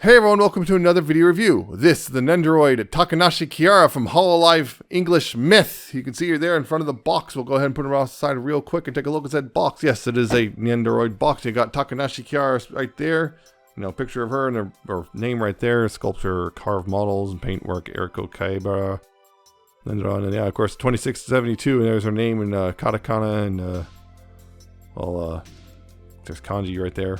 Hey everyone, welcome to another video review. This is the Nendoroid Takanashi Kiara from Hololive Myth. You can see her there in front of the box. We'll go ahead and put her off the side real quick and take a look at that box. Yes, it is a Nendoroid box. You got Takanashi Kiara right there. You know, picture of her and her name right there. Sculpture, carved models, and paintwork. Eriko Kaibara. And yeah, of course, 2672. And there's her name in katakana and there's kanji right there.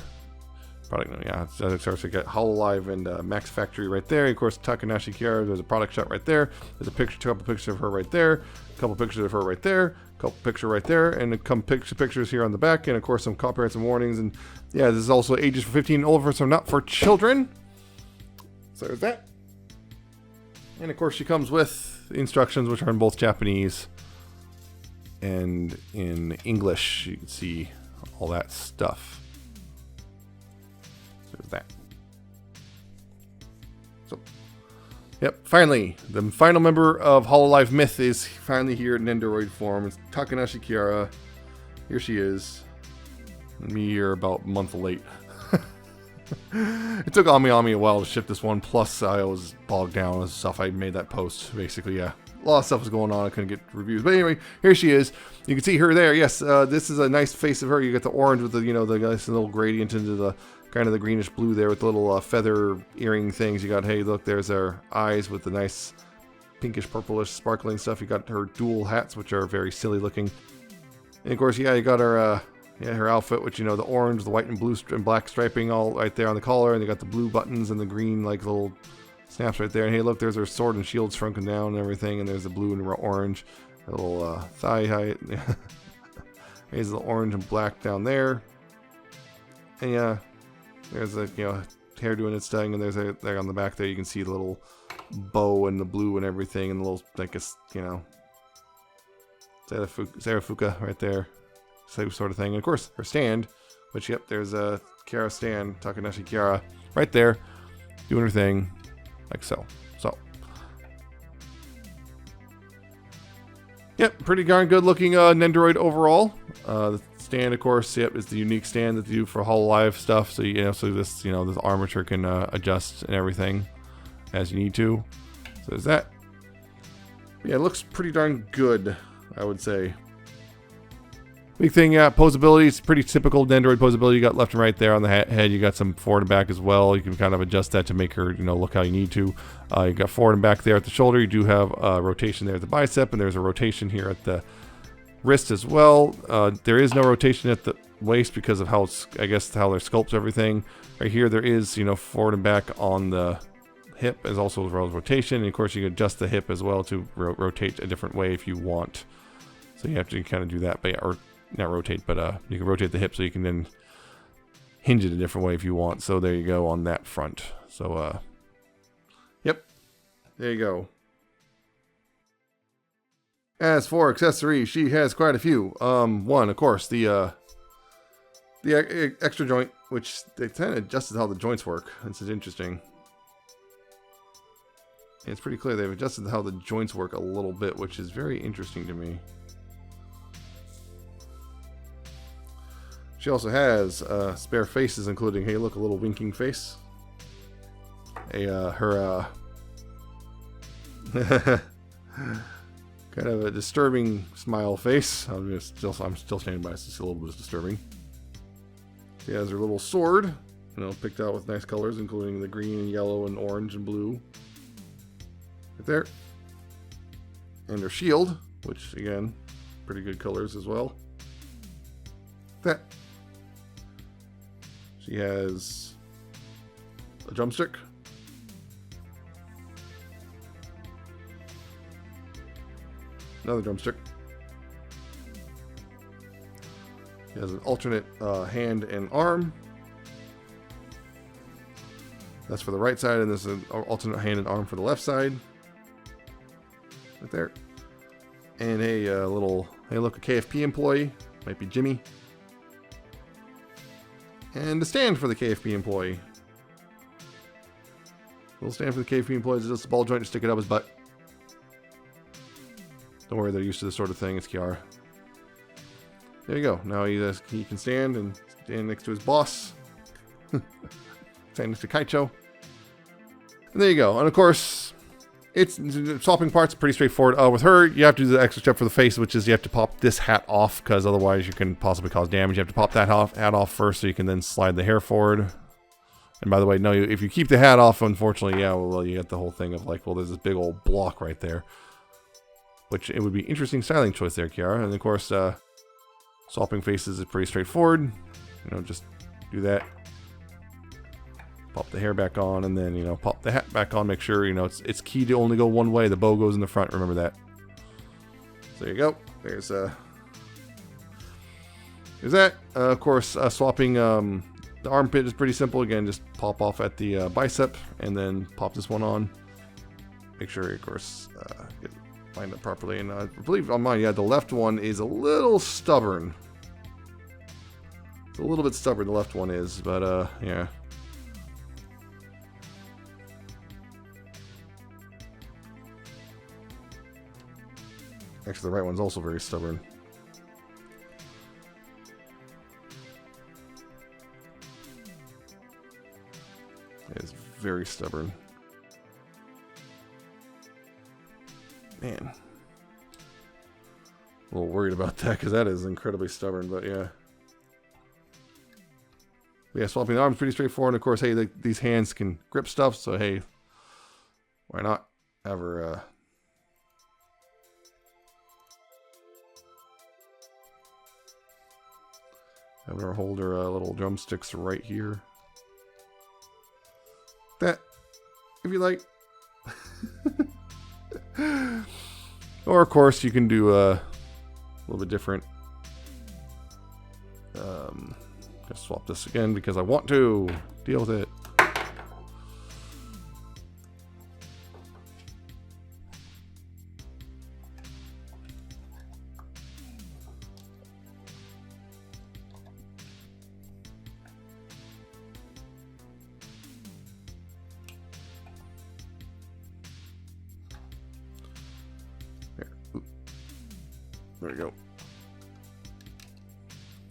Product, yeah, it starts to get Hololive and Max Factory right there. Of course, Takanashi Kiara, there's a product shot right there. There's a couple pictures of her right there. A couple pictures of her right there. A couple pictures right there. And a couple pictures here on the back. And of course, some copyrights and warnings. And yeah, this is also ages for 15 and over, so not for children. So there's that. And of course, she comes with instructions, which are in both Japanese and in English. You can see all that stuff. That. So, yep, finally, the final member of Hololive Myth is finally here in Nendoroid form. It's Takanashi Kiara. Here she is. Me here about a month late. It took Ami a while to ship this one, plus I was bogged down with stuff. I made that post, basically, yeah. A lot of stuff was going on. I couldn't get reviews. But anyway, here she is. You can see her there. Yes, this is a nice face of her. You get the orange with the, you know, the nice little gradient into the kind of the greenish blue there with the little feather earring things. You got, hey, look, there's her eyes with the nice pinkish, purplish, sparkling stuff. You got her dual hats, which are very silly looking. And of course, yeah, you got her, her outfit, which, you know, the orange, the white and blue and black striping all right there on the collar. And you got the blue buttons and the green, like, little snaps right there. And hey, look, there's her sword and shield shrunken down and everything. And there's the blue and orange, a little thigh height. Here's the orange and black down there. And yeah, there's a, you know, hair doing its thing, and there's a, there on the back there you can see the little bow and the blue and everything, and the little, like, you know, Sarafuka right there, same sort of thing. And of course, her stand, which, yep, there's a Kiara stand, Takanashi Kiara, right there, doing her thing, like so. So, yep, pretty darn good looking Nendoroid overall. The stand, of course, yep, is the unique stand that they do for Hololive stuff. So you know, so this, you know, this armature can adjust and everything as you need to. So there's that. Yeah, it looks pretty darn good, I would say. Big thing, yeah, posability. It's pretty typical Nendoroid posability. You got left and right there on the head. You got some forward and back as well. You can kind of adjust that to make her, you know, look how you need to. You got forward and back there at the shoulder. You do have rotation there at the bicep, and there's a rotation here at the wrist as well. There is no rotation at the waist because of how, I guess, how they sculpt everything. Right here, there is, you know, forward and back on the hip, as also as well as rotation. And of course, you can adjust the hip as well to rotate a different way if you want. So you have to kind of do that, but yeah, or not rotate, but you can rotate the hip so you can then hinge it a different way if you want. So there you go on that front. So yep, there you go. As for accessories, she has quite a few. One, of course, the extra joint, which they kind of adjusted how the joints work. This is interesting. It's pretty clear they've adjusted how the joints work a little bit, which is very interesting to me. She also has spare faces, including, hey, look, a little winking face. Her kind of a disturbing smile face. I'm still standing by. It's just a little bit disturbing. She has her little sword, you know, picked out with nice colors, including the green and yellow and orange and blue. Right there. And her shield, which again, pretty good colors as well. That. She has a drumstick. Another drumstick. He has an alternate hand and arm. That's for the right side, and this is an alternate hand and arm for the left side. Right there. And a little, hey, look, a KFP employee. Might be Jimmy. And the stand for the KFP employee. Little stand for the KFP employee is just a ball joint to stick it up his butt. Don't worry, they're used to this sort of thing. It's Kiara. There you go. Now he can stand next to his boss. Stand next to Kaicho. And there you go. And of course, it's swapping parts pretty straightforward. With her, you have to do the extra step for the face, which is you have to pop this hat off, because otherwise you can possibly cause damage. You have to pop that hat off first, so you can then slide the hair forward. And by the way, no, if you keep the hat off, unfortunately, yeah, well, you get the whole thing of like, well, there's this big old block right there. Which, it would be interesting styling choice there, Kiara. And of course, swapping faces is pretty straightforward. You know, just do that. Pop the hair back on, and then, you know, pop the hat back on. Make sure, you know, it's key to only go one way. The bow goes in the front. Remember that. So there you go. There's that. Of course, swapping the armpit is pretty simple. Again, just pop off at the bicep, and then pop this one on. Make sure, of course, get lined up properly. And I believe on mine, yeah, the left one is a little stubborn. It's a little bit stubborn, the left one is, but yeah. Actually, the right one's also very stubborn. It's very stubborn. Man. A little worried about that, because that is incredibly stubborn, but yeah. But yeah, swapping the arms pretty straightforward. And of course, hey, these hands can grip stuff, so hey, why not have her have her hold her little drumsticks right here. That, if you like. Or of course you can do a little bit different. Just swap this again because I want to deal with it. There we go.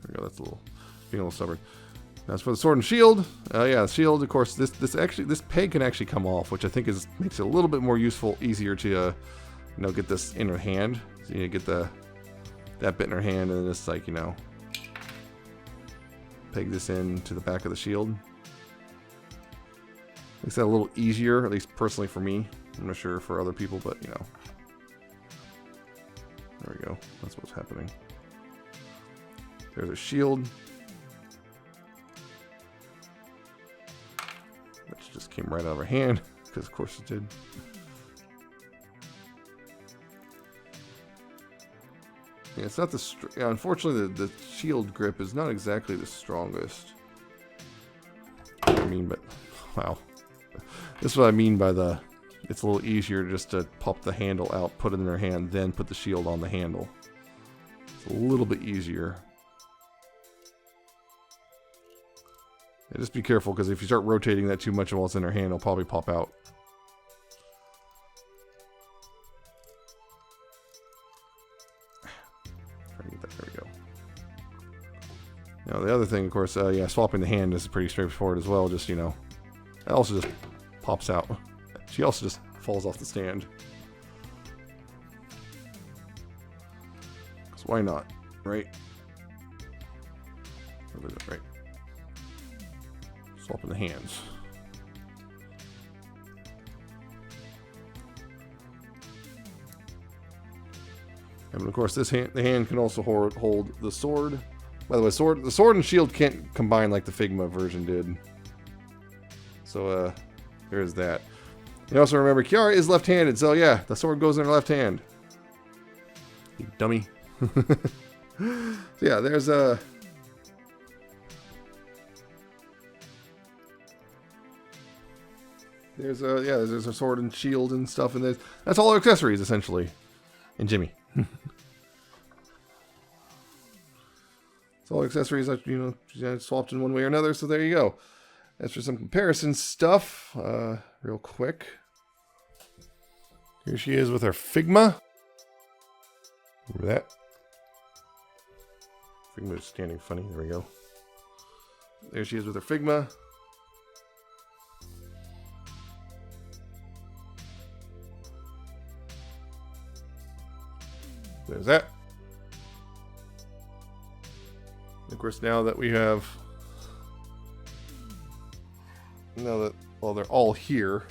There we go. That's a little, being a little stubborn. Now as for the sword and shield, yeah, the shield. Of course, this peg can actually come off, which I think makes it a little bit more useful, easier to, you know, get this in her hand. So you get that bit in her hand, and then just like, you know, peg this into the back of the shield. Makes that a little easier, at least personally for me. I'm not sure for other people, but you know. There we go. That's what's happening. There's a shield. Which just came right out of her hand, because of course it did. Yeah, it's not the... Yeah, unfortunately, the shield grip is not exactly the strongest. I mean, but... Wow. This is what I mean by the... It's a little easier just to pop the handle out, put it in her hand, then put the shield on the handle. It's a little bit easier. Yeah, just be careful, because if you start rotating that too much while it's in her hand, it'll probably pop out. Trying to get that. There we go. Now the other thing, of course, yeah, swapping the hand is pretty straightforward as well. Just, you know, it also just pops out. She also just falls off the stand. Because why not, right? Right. Swapping the hands. And of course, the hand can also hold the sword. By the way, the sword and shield can't combine like the Figma version did. So there's that. You also remember Kiara is left-handed, so yeah, the sword goes in her left hand. You dummy. So yeah, there's a... There's a sword and shield and stuff, and that's all our accessories essentially. And Jimmy. It's all accessories that, you know, swapped in one way or another, so there you go. As for some comparison stuff, real quick. Here she is with her Figma. Remember that? Figma is standing funny. There we go. There she is with her Figma. there's that. Of course, now that we have, well, they're all here.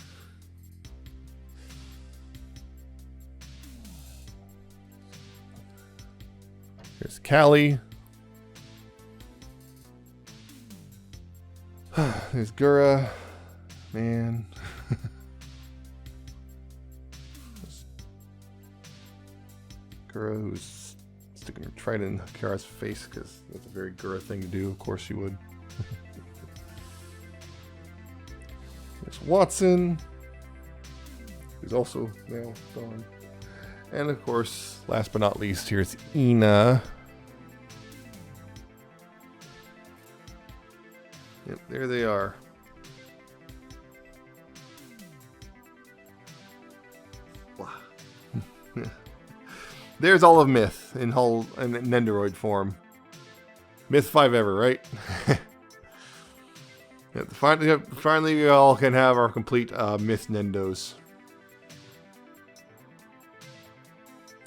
Here's Callie. There's Gura. Man. Gura, who's sticking her trident in Kiara's face because that's a very Gura thing to do. Of course she would. There's Watson, who's also now gone. And of course, last but not least, here's Ina. Yep, there they are. Wow. There's all of Myth in Nendoroid form. Myth 5 ever, right? Yep, finally we all can have our complete Myth Nendos.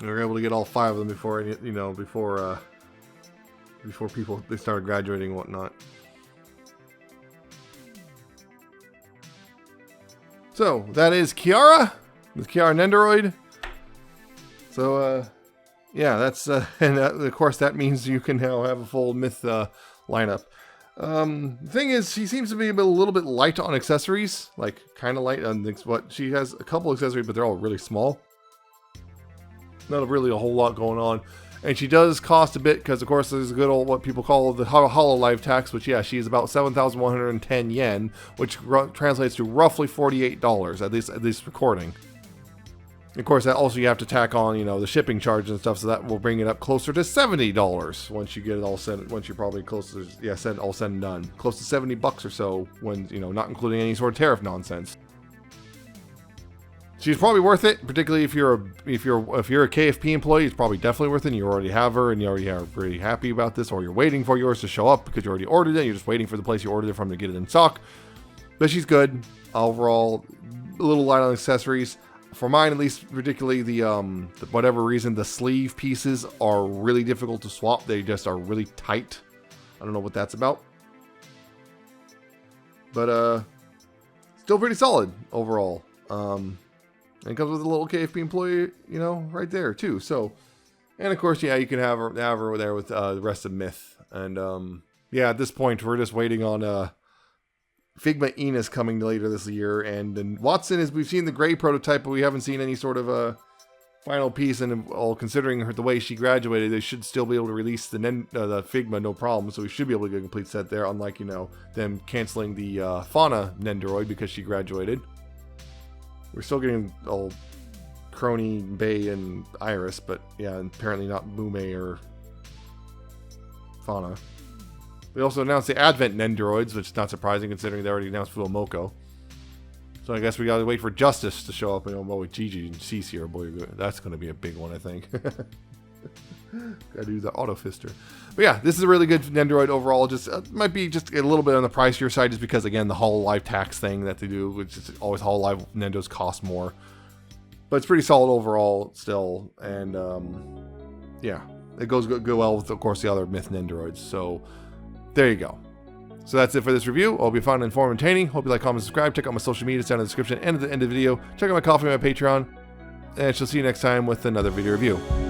We were able to get all 5 of them before, before people they started graduating and whatnot. So that is Kiara, the Kiara Nendoroid. So yeah, that's and of course that means you can now have a full Myth lineup. The thing is, she seems to be a little bit light on accessories, like kind of light on things. But she has a couple accessories, but they're all really small. Not really a whole lot going on. And she does cost a bit because, of course, there's a good old what people call the Hololive tax, which, yeah, she's about 7,110 yen, which translates to roughly $48 at least recording. Of course, that also you have to tack on, the shipping charge and stuff, so that will bring it up closer to $70 once you get it all set. Once you're probably close to, all said and done, close to $70 or so when not including any sort of tariff nonsense. She's probably worth it, particularly if you're a KFP employee. It's probably definitely worth it. And you already have her, and you already are pretty happy about this, or you're waiting for yours to show up because you already ordered it. You're just waiting for the place you ordered it from to get it in stock. But she's good overall. A little light on accessories for mine, at least. Particularly the whatever reason, the sleeve pieces are really difficult to swap. They just are really tight. I don't know what that's about, but still pretty solid overall. And it comes with a little KFP employee, right there too. So, and of course, yeah, you can have her there with the rest of Myth. And yeah, at this point, we're just waiting on Figma Ina's coming later this year, and then Watson is we've seen the gray prototype, but we haven't seen any sort of final piece. And all considering the way she graduated, they should still be able to release the Figma no problem. So we should be able to get a complete set there, unlike them canceling the Fauna Nendoroid because she graduated. We're still getting all Crony, Bay, and Iris, but yeah, apparently not Mume or Fauna. We also announced the Advent Nendoroids, which is not surprising considering they already announced Fuomoko. So I guess we gotta wait for Justice to show up, with Gigi and Cece, or boy, that's gonna be a big one, I think. Gotta do the auto fister. But yeah, this is a really good Nendoroid overall. Just might be just a little bit on the pricier side, just because again the Hololive tax thing that they do, which is always Hololive Nendos cost more. But it's pretty solid overall still, and yeah, it goes well with of course the other Myth Nendoroids. So there you go. So that's it for this review. I hope you found it informative and entertaining. Hope you like, comment, subscribe. Check out my social media down in the description and at the end of the video. Check out my coffee and my Patreon. And she'll see you next time with another video review.